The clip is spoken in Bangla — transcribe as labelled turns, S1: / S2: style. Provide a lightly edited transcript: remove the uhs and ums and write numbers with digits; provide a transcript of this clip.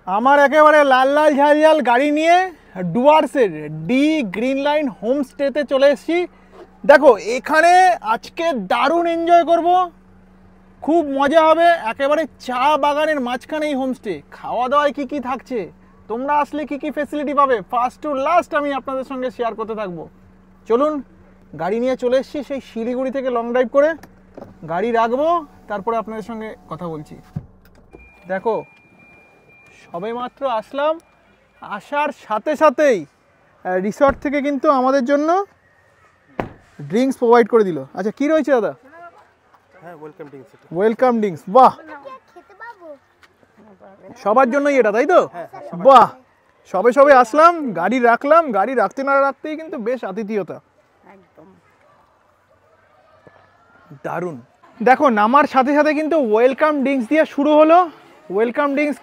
S1: আমার একেবারে লাল লাল ঝাল ঝাল গাড়ি নিয়ে ডুয়ার্সের ডি গ্রিন লাইন হোমস্টেতে চলে এসেছি। দেখো এখানে আজকে দারুণ এনজয় করব, খুব মজা হবে। একেবারে চা বাগানের মাঝখানে এই হোমস্টে। খাওয়া দাওয়ায় কী কী থাকছে, তোমরা আসলে কী কী ফেসিলিটি পাবে, ফার্স্ট টু লাস্ট আমি আপনাদের সঙ্গে শেয়ার করতে থাকবো। চলুন, গাড়ি নিয়ে চলে এসেছি সেই শিলিগুড়ি থেকে লং ড্রাইভ করে। গাড়ি রাখবো, তারপরে আপনাদের সঙ্গে কথা বলছি। দেখো সবে মাত্র আসলাম, আসার সাথে সাথেই রিসর্ট থেকে কিন্তু আমাদের জন্য ড্রিঙ্কস প্রোভাইড করে দিল। আচ্ছা কি রয়েছে দাদা?
S2: হ্যাঁ, ওয়েলকাম ড্রিঙ্কস।
S1: ওয়েলকাম ড্রিঙ্কস, বাহ, সবার জন্যই এটা, তাই তো? বাহ, সবে সবে আসলাম, গাড়ি রাখলাম, গাড়ি রাখতে না রাখতেই কিন্তু বেশ আতিথেয়তা,
S3: একদম
S1: দারুণ। দেখো নামার সাথে সাথে কিন্তু ওয়েলকাম ড্রিঙ্কস দিয়ে শুরু হলো। Welcome drinks